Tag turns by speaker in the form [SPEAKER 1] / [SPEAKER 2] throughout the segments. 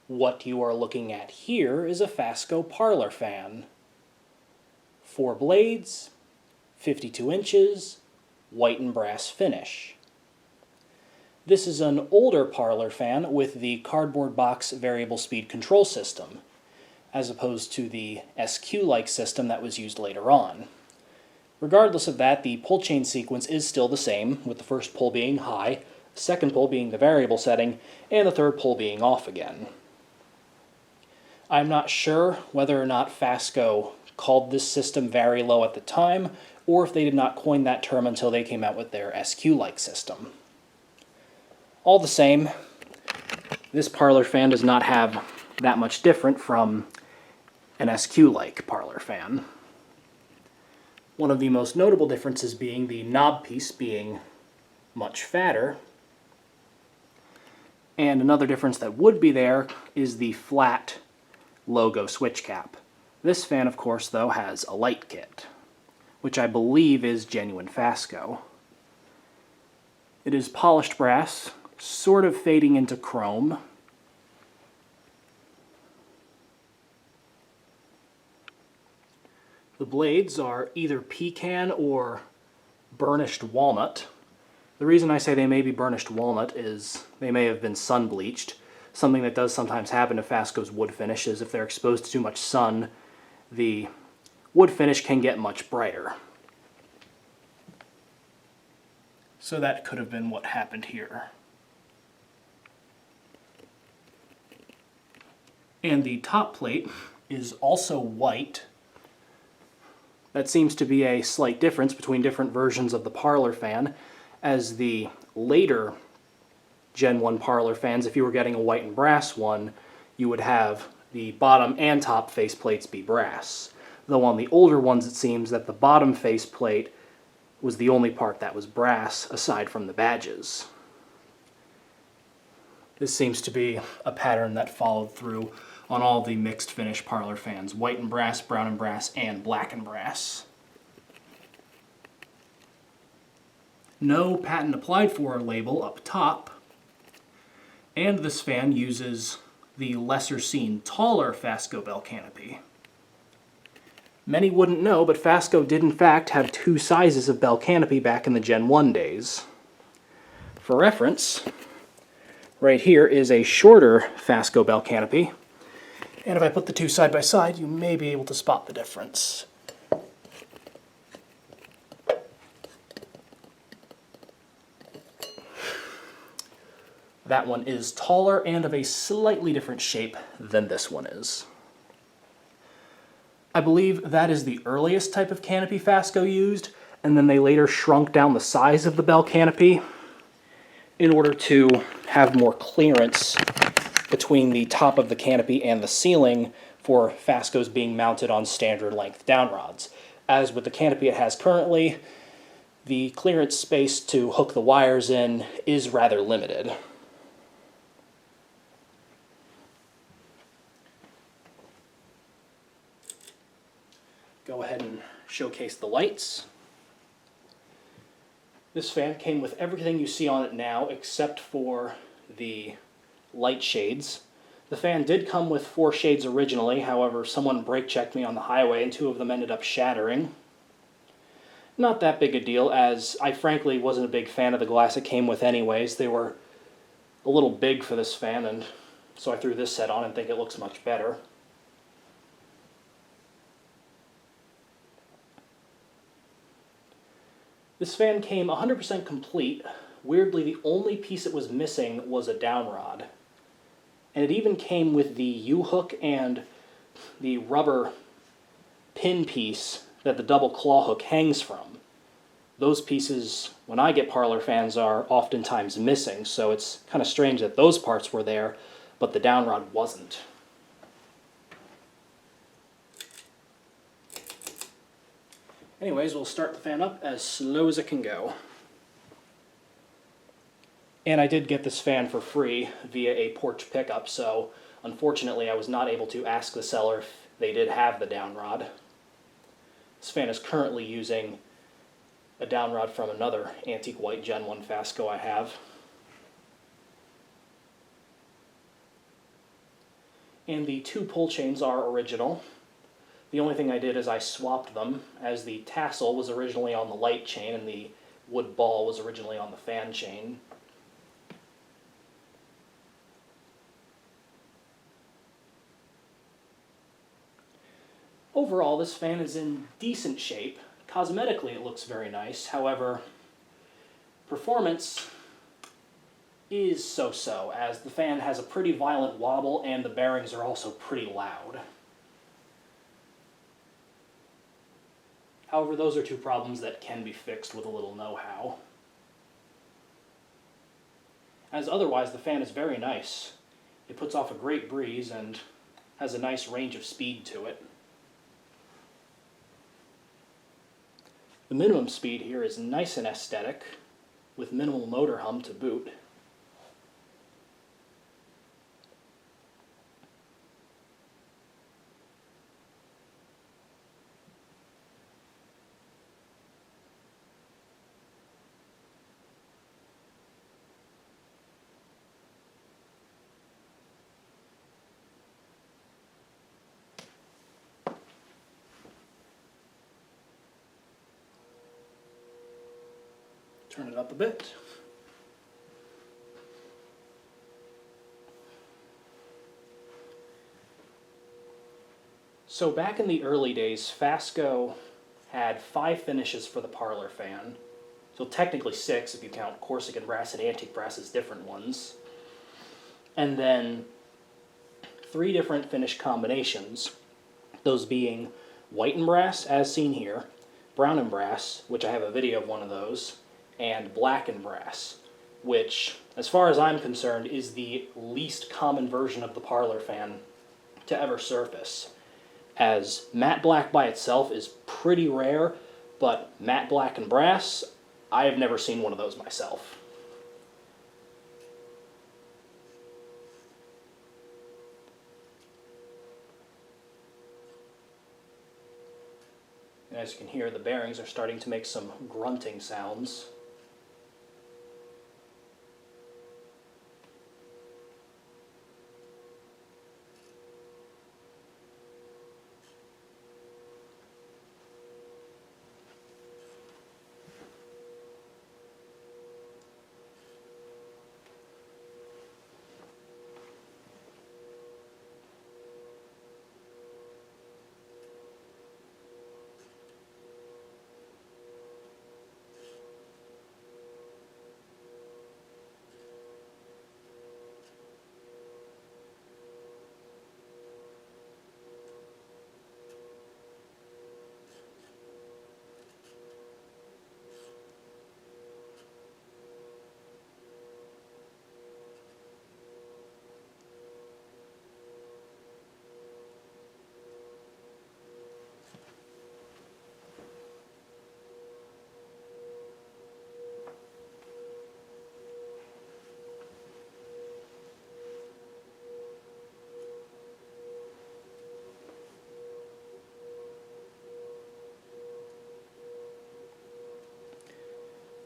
[SPEAKER 1] What you are looking at here is a Fasco Parlour Fan. 4 blades, 52 inches, white and brass finish. This is an older parlor fan with the cardboard box variable speed control system, as opposed to the SQ-like system that was used later on. Regardless of that, the pull chain sequence is still the same, with the first pull being high, the second pull being the variable setting, and the third pull being off again. I'm not sure whether or not Fasco called this system vari-low at the time, or if they did not coin that term until they came out with their SQ-like system. All the same, this parlor fan does not have that much different from an SQ-like parlor fan. One of the most notable differences being the knob piece being much fatter, and another difference that would be there is the flat logo switch cap. This fan, of course, though, has a light kit, which I believe is genuine Fasco. It is polished brass, sort of fading into chrome. The blades are either pecan or burnished walnut. The reason I say they may be burnished walnut is they may have been sun bleached. Something that does sometimes happen to Fasco's wood finish is if they're exposed to too much sun, the wood finish can get much brighter. So that could have been what happened here. And the top plate is also white. That seems to be a slight difference between different versions of the parlor fan, as the later Gen 1 parlor fans, if you were getting a white and brass one, you would have the bottom and top faceplates be brass. Though on the older ones it seems that the bottom faceplate was the only part that was brass, aside from the badges. This seems to be a pattern that followed through on all the mixed finish parlor fans: white and brass, brown and brass, and black and brass. No patent applied for label up top, and this fan uses the lesser seen, taller Fasco bell canopy. Many wouldn't know, but Fasco did in fact have 2 sizes of bell canopy back in the Gen 1 days. For reference, right here is a shorter Fasco bell canopy, and if I put the 2 side by side, you may be able to spot the difference. That one is taller and of a slightly different shape than this one is. I believe that is the earliest type of canopy Fasco used, and then they later shrunk down the size of the bell canopy in order to have more clearance between the top of the canopy and the ceiling for Fascos being mounted on standard length downrods. As with the canopy it has currently, the clearance space to hook the wires in is rather limited. Go ahead and showcase the lights. This fan came with everything you see on it now except for the light shades. The fan did come with 4 shades originally, however someone brake checked me on the highway and 2 of them ended up shattering. Not that big a deal, as I frankly wasn't a big fan of the glass it came with anyways. They were a little big for this fan, and so I threw this set on and think it looks much better. This fan came 100% complete. Weirdly, the only piece it was missing was a downrod. And it even came with the U-hook and the rubber pin piece that the double claw hook hangs from. Those pieces, when I get parlor fans, are oftentimes missing, so it's kind of strange that those parts were there, but the downrod wasn't. Anyways, we'll start the fan up as slow as it can go. And I did get this fan for free via a porch pickup, so unfortunately I was not able to ask the seller if they did have the downrod. This fan is currently using a downrod from another antique white Gen 1 Fasco I have. And the two pull chains are original. The only thing I did is I swapped them, as the tassel was originally on the light chain and the wood ball was originally on the fan chain. Overall, this fan is in decent shape. Cosmetically, it looks very nice. However, performance is so-so, as the fan has a pretty violent wobble and the bearings are also pretty loud. However, those are two problems that can be fixed with a little know-how. As otherwise, the fan is very nice. It puts off a great breeze and has a nice range of speed to it. The minimum speed here is nice and aesthetic, with minimal motor hum to boot. Turn it up a bit. So back in the early days, Fasco had 5 finishes for the parlor fan. So technically 6 if you count Corsican brass and antique brass as different ones. And then 3 different finish combinations, those being white and brass, as seen here, brown and brass, which I have a video of one of those, and black and brass, which, as far as I'm concerned, is the least common version of the parlor fan to ever surface. As matte black by itself is pretty rare, but matte black and brass, I have never seen one of those myself. And as you can hear, the bearings are starting to make some grunting sounds.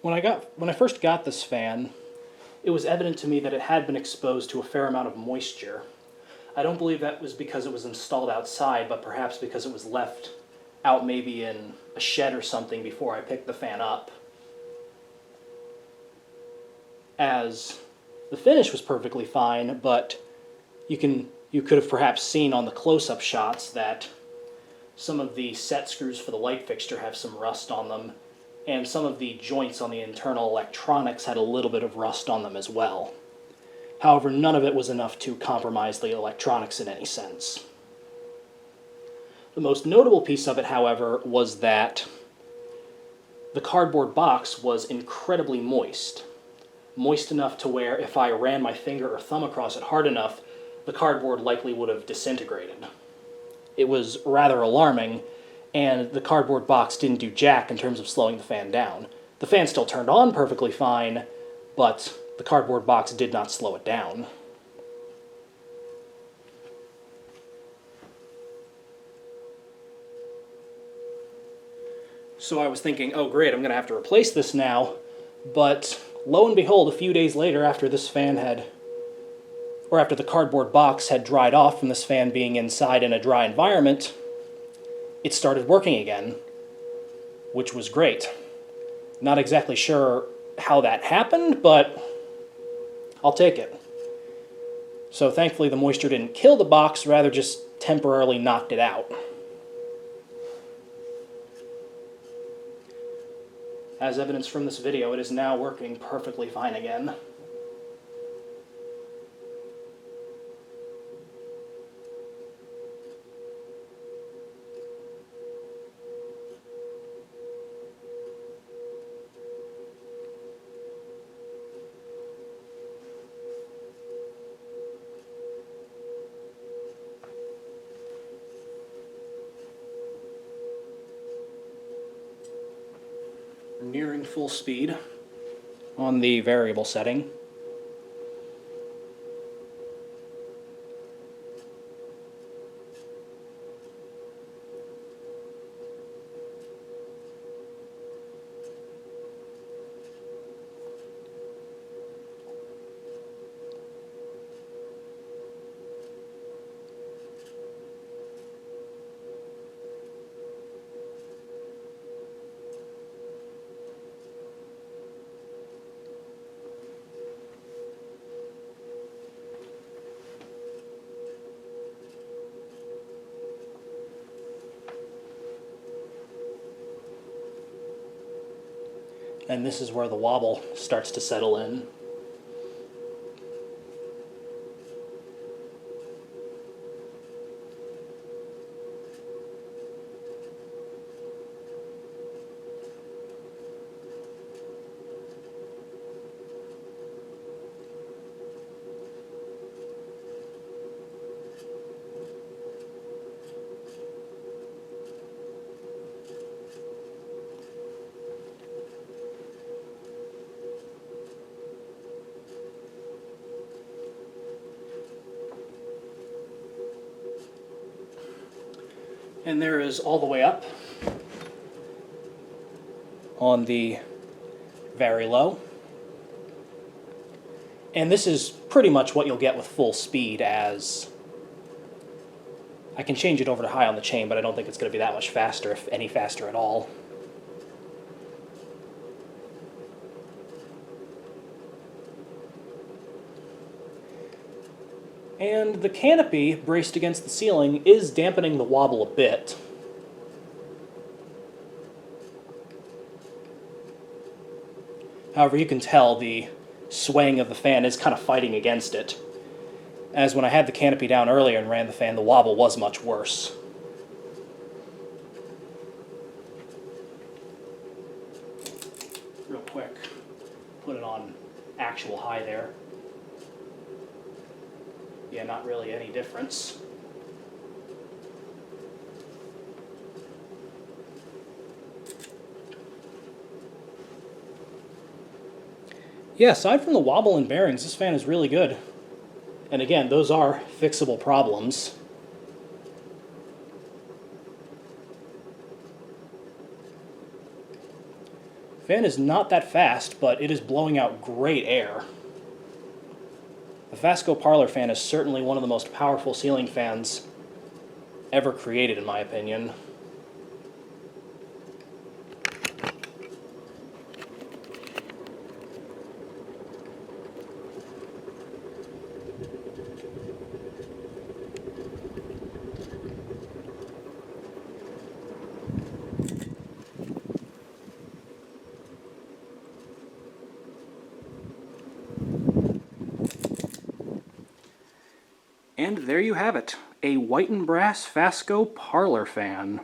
[SPEAKER 1] When I first got this fan, it was evident to me that it had been exposed to a fair amount of moisture. I don't believe that was because it was installed outside, but perhaps because it was left out maybe in a shed or something before I picked the fan up. As the finish was perfectly fine, but you could have perhaps seen on the close-up shots that some of the set screws for the light fixture have some rust on them, and some of the joints on the internal electronics had a little bit of rust on them as well. However, none of it was enough to compromise the electronics in any sense. The most notable piece of it, however, was that the cardboard box was incredibly moist. Moist enough to where if I ran my finger or thumb across it hard enough, the cardboard likely would have disintegrated. It was rather alarming, and the cardboard box didn't do jack in terms of slowing the fan down. The fan still turned on perfectly fine, but the cardboard box did not slow it down. So I was thinking, oh great, I'm going to have to replace this now, but lo and behold, a few days later after this fan had or after the cardboard box had dried off from this fan being inside in a dry environment, it started working again, which was great. Not exactly sure how that happened, but I'll take it. So thankfully the moisture didn't kill the box, rather just temporarily knocked it out. As evidence from this video, it is now working perfectly fine again. Nearing full speed on the variable setting. And this is where the wobble starts to settle in. And there is all the way up on the very low. And this is pretty much what you'll get with full speed, as I can change it over to high on the chain, but I don't think it's going to be that much faster, if any faster at all. And the canopy braced against the ceiling is dampening the wobble a bit. However, you can tell the swaying of the fan is kind of fighting against it, as when I had the canopy down earlier and ran the fan, the wobble was much worse. Real quick, put it on actual high there. Yeah, not really any difference. Yeah, aside from the wobble and bearings, this fan is really good. And again, those are fixable problems. Fan is not that fast, but it is blowing out great air. The Fasco Parlour Fan is certainly one of the most powerful ceiling fans ever created, in my opinion. And there you have it, a white and brass Fasco Parlour Fan.